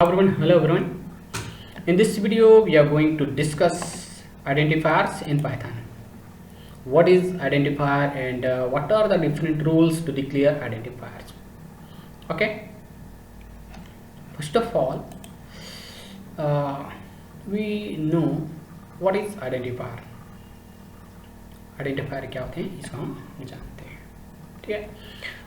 Hello everyone. In this video, we are going to discuss identifiers in Python. What is identifier and what are the different rules to declare identifiers? Okay. First of all, we know what is identifier. Identifier क्या होते हैं इसको हम जानते हैं. ठीक है.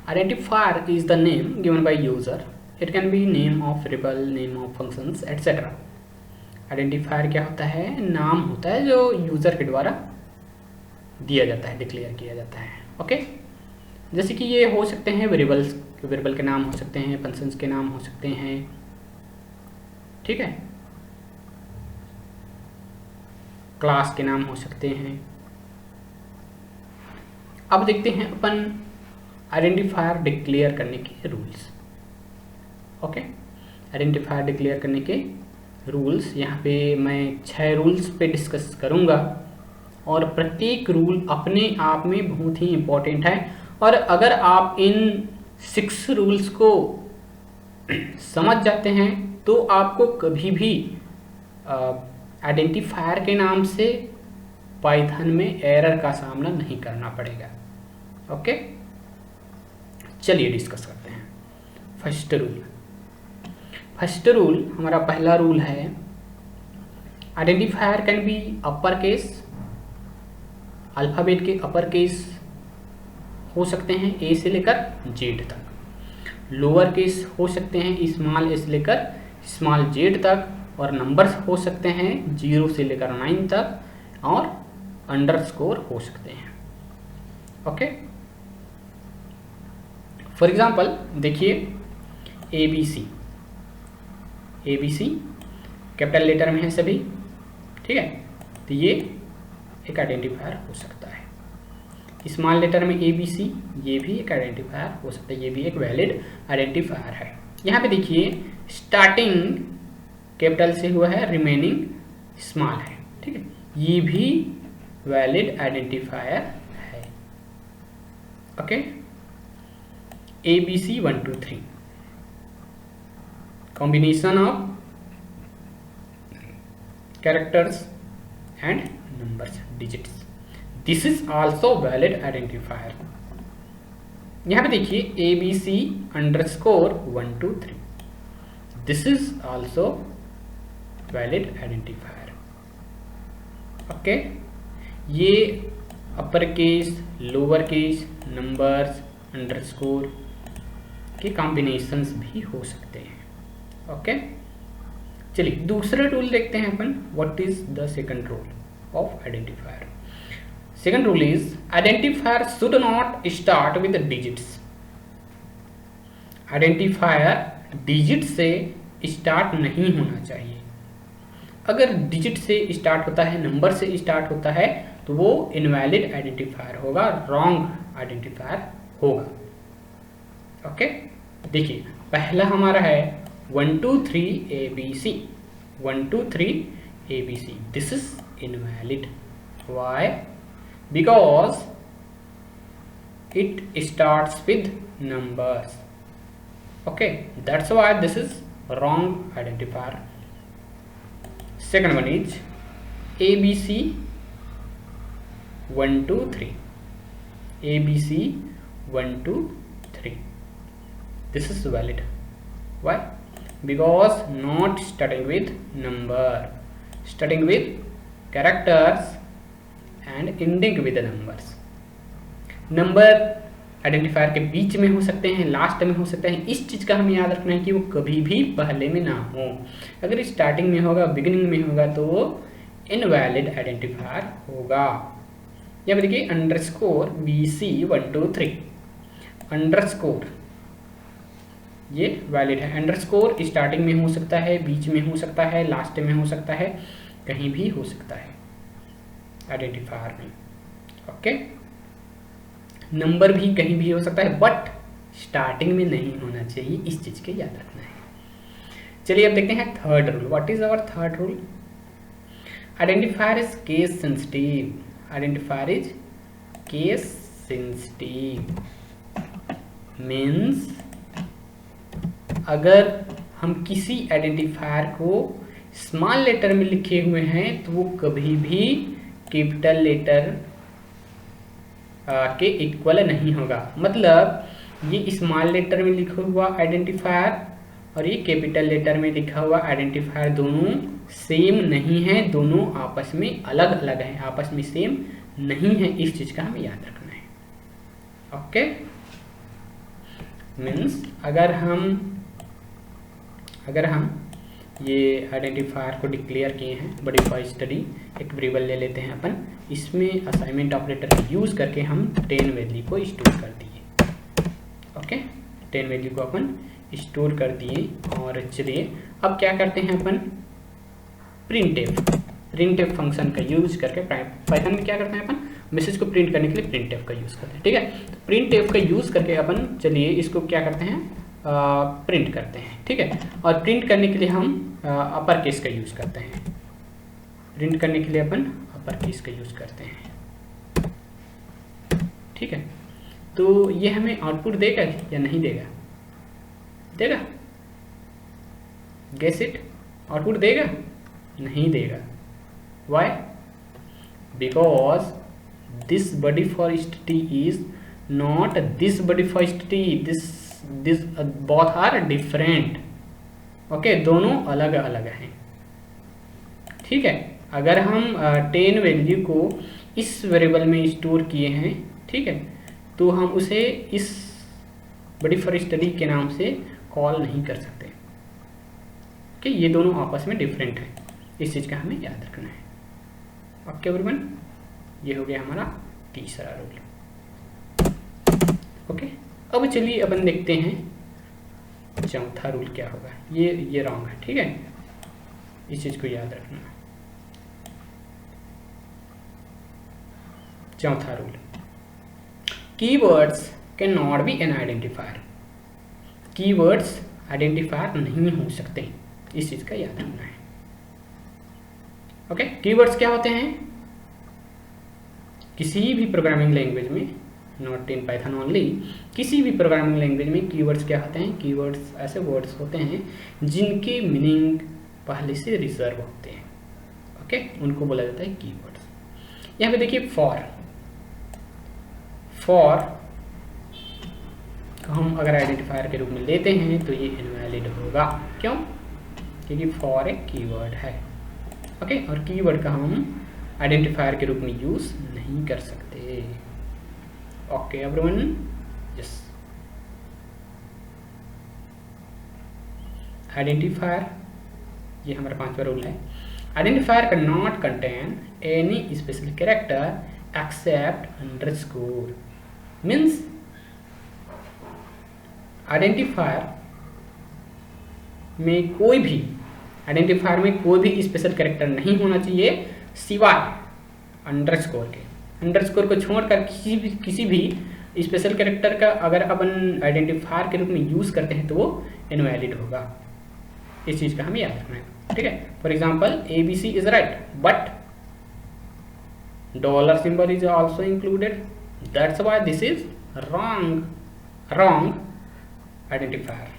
Identifier is the name given by user. It can be name of variable, name of functions, etc. Identifier क्या होता है? नाम होता है जो यूज़र के द्वारा दिया जाता है, डिक्लेयर किया जाता है. ओके. जैसे कि ये हो सकते हैं वेरिएबल के नाम हो सकते हैं, फंक्शंस के नाम हो सकते हैं. ठीक है. क्लास के नाम हो सकते हैं. अब देखते हैं अपन आइडेंटिफायर डिक्लेयर करने के रूल्स. ओके. आइडेंटिफायर डिक्लेयर करने के रूल्स, यहाँ पे मैं 6 रूल्स पे डिस्कस करूँगा और प्रत्येक रूल अपने आप में बहुत ही इम्पोर्टेंट है. और अगर आप इन 6 रूल्स को समझ जाते हैं तो आपको कभी भी आइडेंटिफायर के नाम से पाइथन में एरर का सामना नहीं करना पड़ेगा. ओके. चलिए डिस्कस करते हैं. फर्स्ट रूल हमारा पहला रूल है, identifier can be upper case, alphabet के अपर केस हो सकते हैं ए से लेकर जेड तक. लोअर केस हो सकते हैं स्मॉल ए से लेकर स्मॉल जेड तक. और नंबर्स हो सकते हैं 0 से लेकर 9 तक. और अंडरस्कोर हो सकते हैं. ओके. फॉर एग्जाम्पल देखिए ABC कैपिटल लेटर में है सभी. ठीक है. तो ये एक आइडेंटिफायर हो सकता है. स्मॉल लेटर में ABC, ये भी एक आइडेंटिफायर हो सकता है. ये भी एक वैलिड आइडेंटिफायर है. यहाँ पे देखिए स्टार्टिंग कैपिटल से हुआ है, रिमेनिंग स्मॉल है. ठीक है. ये भी वैलिड आइडेंटिफायर है. Okay. ABC 1 2 3 combination of characters and numbers, digits. This is also valid identifier. यहाँ पे देखिए ABC underscore 1 2 3. This is also valid identifier. Okay. ये upper case, lower case, numbers, underscore के कॉम्बिनेशंस भी हो सकते हैं. ओके. चलिए दूसरा रूल देखते हैं अपन. What is the second rule of identifier? Second rule is identifier should not start with digits. Identifier digit से स्टार्ट नहीं होना चाहिए. अगर डिजिट से स्टार्ट होता है, नंबर से स्टार्ट होता है, तो वो इनवैलिड आइडेंटिफायर होगा, रॉन्ग आइडेंटिफायर होगा. ओके. देखिए पहला हमारा है 1 2 3 ABC. 1 2 3 ABC. This is invalid. Why? Because it starts with numbers. Okay, that's why this is wrong identifier. Second one is ABC 1 2 3. ABC 1 2 3. This is valid. Why? Because not starting with number, starting with characters and ending with the numbers. Number identifier के बीच में हो सकते हैं, last में हो सकते हैं. इस चीज़ का हमें याद रखना है कि वो कभी भी पहले में ना हो. अगर स्टार्टिंग में होगा, बिगिनिंग में होगा, तो वो इनवैलिड आइडेंटिफायर होगा. यहाँ पे देखिए अंडरस्कोर BC 1 2 3. अंडरस्कोर ये वैलिड है. अंडरस्कोर स्टार्टिंग में हो सकता है, बीच में हो सकता है, लास्ट में हो सकता है, कहीं भी हो सकता है आइडेंटिफायर में. ओके. नंबर भी कहीं भी हो सकता है, बट स्टार्टिंग में नहीं होना चाहिए. इस चीज़ के याद रखना है. चलिए अब देखते हैं third rule. What is our third rule? Identifier is case sensitive. Identifier is case sensitive means अगर हम किसी आइडेंटिफायर को स्मॉल लेटर में लिखे हुए हैं तो वो कभी भी कैपिटल लेटर के इक्वल नहीं होगा। मतलब ये स्मॉल लेटर में लिखा हुआ आइडेंटिफायर और ये कैपिटल लेटर में लिखा हुआ आइडेंटिफायर दोनों सेम नहीं है, दोनों आपस में अलग अलग हैं, आपस में सेम नहीं है। इस चीज का हमें याद रखना है। ओके, मीन्स अगर हम ये आइडेंटिफायर को डिक्लेयर किए हैं, मॉडिफाई स्टडी एक वेरिएबल ले लेते हैं अपन, इसमें असाइनमेंट ऑपरेटर यूज करके हम 10 वैल्यू को स्टोर कर दिए। ओके, 10 वैल्यू को अपन स्टोर कर दिए। और चलिए अब क्या करते हैं अपन, प्रिंटफ फंक्शन का यूज करके पाइथन में क्या करते हैं अपन, मैसेज को प्रिंट करने के लिए प्रिंटफ का यूज करते हैं। ठीक है, तो प्रिंटफ का यूज करके अपन चलिए इसको क्या करते हैं, प्रिंट करते हैं। ठीक है, और प्रिंट करने के लिए हम अपर केस का यूज करते हैं। प्रिंट करने के लिए अपन अपर केस का यूज करते हैं। ठीक है, तो ये हमें आउटपुट देगा या नहीं देगा? देगा। गेस इट, आउटपुट देगा? नहीं देगा। Why? Because this body for study is not this body for study, this both are different. Okay, दोनों अलग अलग हैं। ठीक है, अगर हम 10 वैल्यू को इस वेरिएबल में स्टोर किए हैं, ठीक है, तो हम उसे इस बॉडी फॉर स्टडी के नाम से कॉल नहीं कर सकते कि ये दोनों आपस में डिफरेंट हैं। इस चीज़ का हमें याद रखना है। ओके एवरीवन, ये हो गया हमारा तीसरा रूल। ओके, अब चलिए अपन देखते हैं चौथा रूल क्या होगा। ये रॉन्ग है। ठीक है, इस चीज़ को याद रखना है। चौथा rule, keywords can not be N identifier. Keywords identifier नहीं हो सकते, इस चीज़ का याद रखना है। ओके, कीवर्ड्स क्या होते हैं? किसी भी प्रोग्रामिंग लैंग्वेज में, नॉट इन पाइथन ओनली, किसी भी प्रोग्रामिंग लैंग्वेज में कीवर्ड्स क्या होते हैं? कीवर्ड्स ऐसे वर्ड्स होते हैं जिनके मीनिंग पहले से रिजर्व होते हैं। ओके, उनको बोला जाता है कीवर्ड्स। यहाँ पे देखिए फॉर हम अगर आइडेंटिफायर के रूप में लेते हैं तो ये इनवैलिड होगा। क्यों? क्योंकि फॉर एक कीवर्ड है। ओके, और कीवर्ड का हम आइडेंटिफायर के रूप में यूज नहीं कर सकते। Okay everyone, yes. आइडेंटिफायर, ये हमारा 5वां रूल है। Identifier can not contain any special character except underscore. Means identifier में कोई भी स्पेशल कैरेक्टर नहीं होना चाहिए सिवाय अंडरस्कोर के। अंडरस्कोर को छोड़कर किसी भी स्पेशल कैरेक्टर का अगर अपन आइडेंटिफायर के रूप में यूज करते हैं तो वो इनवैलिड होगा। इस चीज का हमें याद रखना है। ठीक है, for example ABC is right but dollar symbol is also included, that's why this is wrong identifier,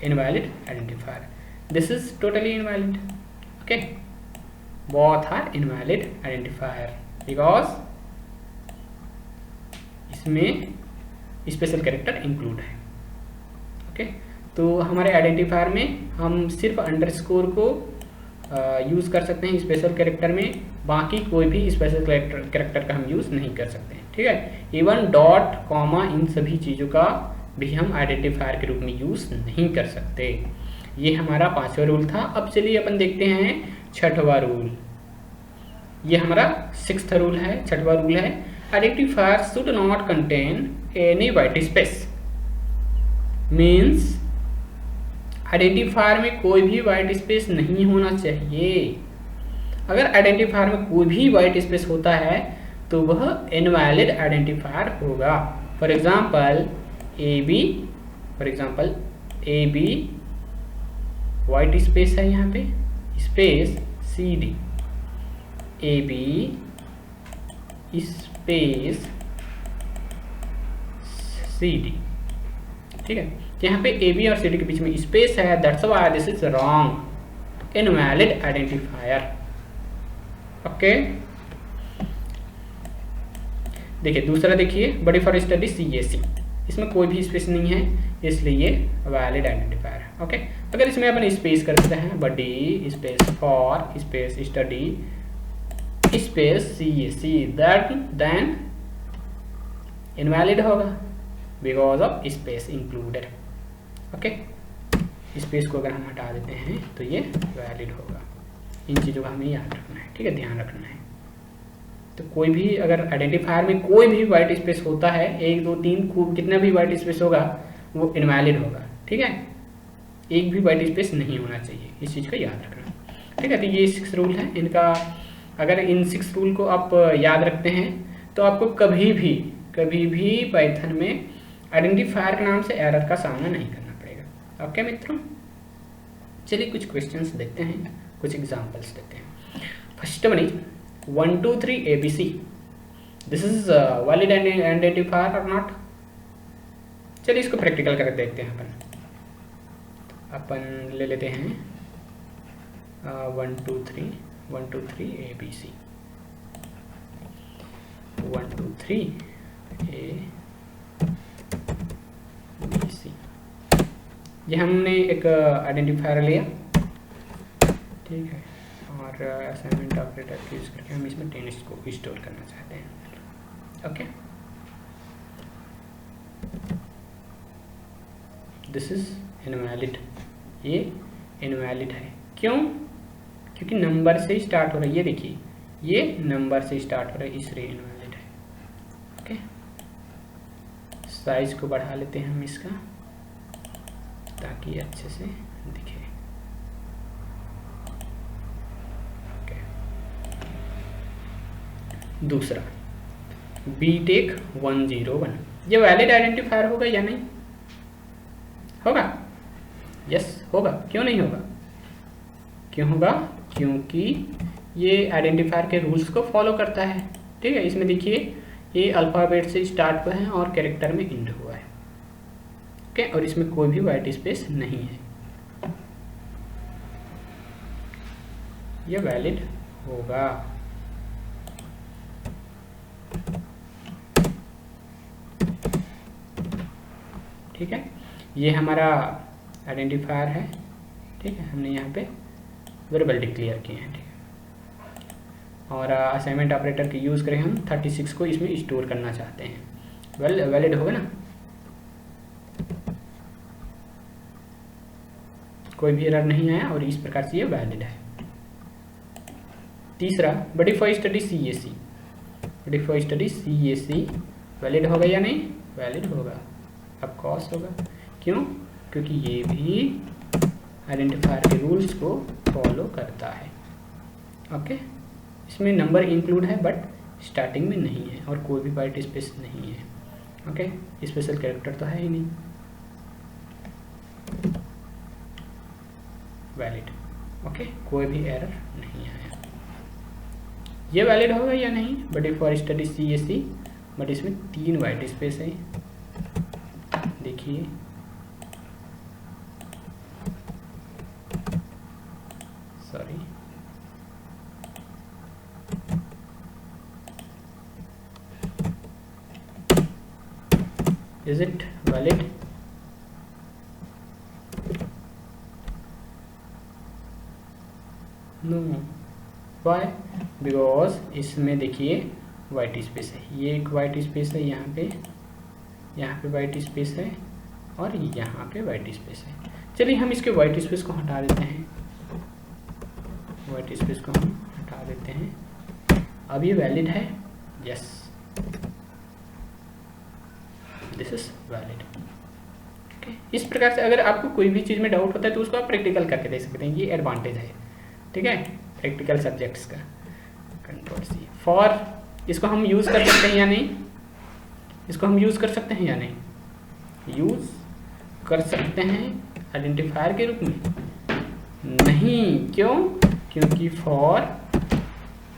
invalid identifier. This is totally invalid. Okay, both are invalid identifier because इसमें स्पेशल कैरेक्टर इंक्लूड है। Okay, तो हमारे identifier में हम सिर्फ underscore को use कर सकते हैं स्पेशल कैरेक्टर में, बाकी कोई भी स्पेशल कैरेक्टर का हम यूज नहीं कर सकते हैं। ठीक है, इवन डॉट कॉमा इन सभी चीज़ों का भी हम आइडेंटिफायर के रूप में यूज नहीं कर सकते। ये हमारा 5वां रूल था। अब चलिए अपन देखते हैं 6वां रूल। ये हमारा 6th रूल है, 6वां रूल है, identifier should not contain any white space. Means identifier में कोई भी वाइट स्पेस नहीं होना चाहिए। अगर आइडेंटिफायर में कोई भी वाइट स्पेस होता है तो वह इनवैलिड आइडेंटिफायर होगा। For example AB white space है, यहाँ पे space CD, AB space CD। ठीक है, यहाँ पे ए बी और सी डी के बीच में स्पेस है, that's why this is wrong, invalid identifier. Okay, देखिए दूसरा देखिए, बॉडी फॉर स्टडी CAC, इसमें कोई भी स्पेस नहीं है, इसलिए ये वैलिड आइडेंटिफायर है। ओके, अगर इसमें अपन स्पेस करते हैं, body space for space study space CAC, that then invalid होगा because of space included. Okay, space को अगर हम हटा देते हैं तो ये वैलिड होगा। इन चीज़ों का हमें याद रखना है, ठीक है, ध्यान रखना है। तो कोई भी अगर आइडेंटिफायर में कोई भी वाइट स्पेस होता है, 1 2 3 कितना भी वाइट स्पेस होगा वो इनवैलिड होगा, ठीक है, एक भी वाइट स्पेस नहीं होना चाहिए, इस चीज़ का याद रखना, ठीक है। तो ये 6 रूल है इनका, अगर इन 6 रूल को आप याद रखते हैं तो आपको कभी भी पाइथन में आइडेंटिफायर के नाम से एरर का सामना नहीं करना पड़ेगा। ओके मित्रों, चलिए कुछ क्वेश्चंस देखते हैं, कुछ एग्जांपल्स देखते हैं। First one is 1 2 3 ABC, this is valid identifier और नॉट। चलिए इसको प्रैक्टिकल करके देखते हैं। अपन ले लेते हैं 1 2 3 ABC, 1 2 3 ABC, ये हमने एक आइडेंटिफायर लिया, ठीक है, और असाइनमेंट ऑपरेटर यूज करके हम इसमें 10 को स्टोर करना चाहते हैं। ओके, दिस इज इनवैलिड, ये इनवैलिड है, क्यों? क्योंकि नंबर से स्टार्ट हो रहा है, ये देखिए ये नंबर से स्टार्ट हो रहा है, इसलिए इनवैलिड है। ओके, साइज को बढ़ा लेते हैं हम इसका ताकि अच्छे से दिखे। ओके, दूसरा BTech 101, ये वैलिड आइडेंटिफायर होगा या नहीं? होगा, यस होगा। क्यों नहीं होगा? क्यों होगा? क्योंकि ये आइडेंटिफायर के रूल्स को फॉलो करता है, ठीक है। इसमें देखिए ये अल्फ़ाबेट से स्टार्ट हुआ है और कैरेक्टर में एंड हुआ है, ओके, और इसमें कोई भी वाइट स्पेस नहीं है, ये वैलिड होगा। ठीक है, ये हमारा आइडेंटिफायर है, ठीक है, हमने यहाँ पे वेरिएबल डिक्लेयर किए हैं, ठीक है, और असाइनमेंट ऑपरेटर की यूज़ करें हम 36 को इसमें स्टोर करना चाहते हैं, वैलिड होगा ना, कोई भी एरर नहीं आया और इस प्रकार से ये वैलिड है। तीसरा body for study CAC, body for study CAC valid होगा या नहीं? वैलिड होगा, ऑफ कोर्स होगा। क्यों? क्योंकि ये भी आइडेंटिफायर के रूल्स को फॉलो करता है। ओके, इसमें नंबर इंक्लूड है बट स्टार्टिंग में नहीं है और कोई भी वाइट स्पेस नहीं है। ओके, स्पेशल कैरेक्टर तो है ही नहीं, वैलिड। ओके, कोई भी एरर नहीं आया, ये वैलिड होगा या नहीं? Body for study CAC, but इसमें 3 वाइट स्पेस है, देखिए sorry, is it valid? No, why? Because इसमें देखिए वाइट स्पेस है, ये एक वाइट स्पेस है, यहाँ पे वाइट स्पेस है और यहाँ पे वाइट स्पेस है। चलिए हम इसके वाइट स्पेस को हटा देते हैं, वाइट स्पेस को हम हटा देते हैं। अब ये वैलिड है, yes, this is valid. Okay, इस प्रकार से अगर आपको कोई भी चीज़ में डाउट होता है तो उसको आप प्रैक्टिकल करके देख सकते हैं, ये एडवांटेज है, ठीक है, प्रैक्टिकल सब्जेक्ट्स का। Ctrl+C फॉर, इसको हम यूज़ कर सकते हैं या नहीं? इसको हम यूज़ कर सकते हैं या नहीं? यूज़ कर सकते हैं आइडेंटिफायर के रूप में? नहीं, क्यों? क्योंकि फॉर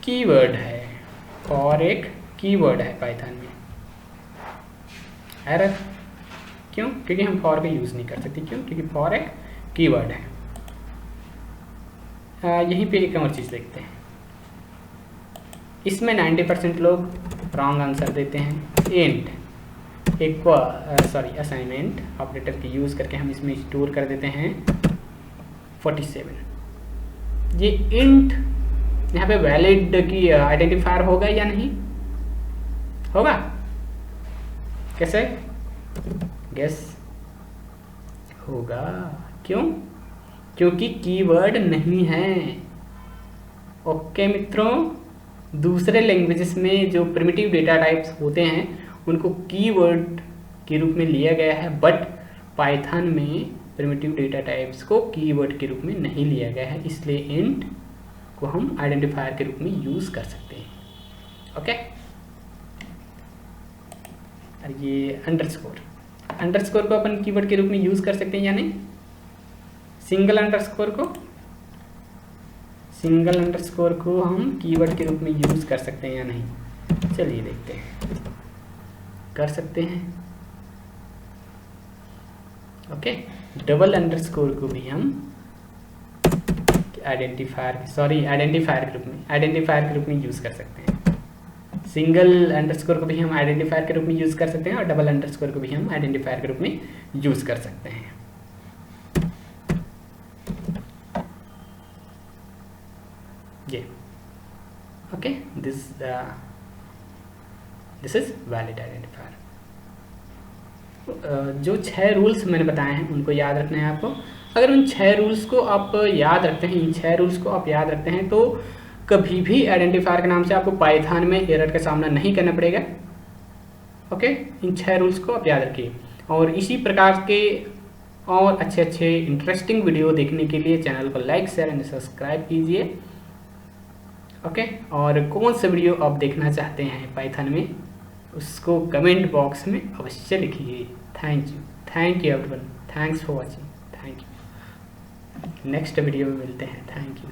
कीवर्ड है, फॉर एक कीवर्ड है पाइथन में। एरर, क्यों? क्योंकि हम फॉर का यूज़ नहीं कर सकते। क्यों? क्योंकि फॉर एक कीवर्ड है। यहीं पे एक और चीज़ देखते हैं, इसमें 90% लोग रॉन्ग आंसर देते हैं। एंड एक असाइनमेंट ऑपरेटर की यूज़ करके हम इसमें स्टोर कर देते हैं 47। ये इंट यहाँ पे वैलिड की आइडेंटिफायर होगा या नहीं होगा? कैसे गेस होगा? क्यों? क्योंकि कीवर्ड नहीं है। ओके मित्रों, दूसरे लैंग्वेजेस में जो प्रिमिटिव डेटा टाइप्स होते हैं उनको कीवर्ड के रूप में लिया गया है, बट पाइथन में प्रिमिटिव डेटा टाइप्स को कीवर्ड के रूप में नहीं लिया गया है, इसलिए इंट को हम आइडेंटिफायर के रूप में यूज़ कर सकते हैं। ओके, और ये अंडरस्कोर को अपन कीवर्ड के रूप में यूज़ कर सकते हैं या नहीं? सिंगल अंडरस्कोर को हम कीवर्ड के रूप में यूज़ कर सकते हैं या नहीं? चलिए देखते हैं, कर सकते हैं। ओके, डबल अंडरस्कोर को भी हम आइडेंटिफायर के रूप में यूज़ कर सकते हैं। सिंगल अंडरस्कोर को भी हम आइडेंटिफायर के रूप में यूज़ कर सकते हैं और डबल अंडरस्कोर को भी हम आइडेंटिफायर के रूप में यूज़ कर सकते हैं। ये okay, this is valid identifier. जो 6 रूल्स मैंने बताए हैं उनको याद रखना है आपको। अगर उन 6 रूल्स को आप याद रखते हैं, तो कभी भी आइडेंटिफायर के नाम से आपको पाइथन में एरर का सामना नहीं करना पड़ेगा। ओके, इन 6 रूल्स को आप याद रखिए। और इसी प्रकार के और अच्छे इंटरेस्टिंग वीडियो देखने के लिए चैनल को लाइक, शेयर एंड सब्सक्राइब कीजिए। ओके, और कौन सा वीडियो आप देखना चाहते हैं पाइथन में, उसको कमेंट बॉक्स में अवश्य लिखिए। Thank you everyone, thanks for watching. Thank you. Next video में मिलते हैं। Thank you.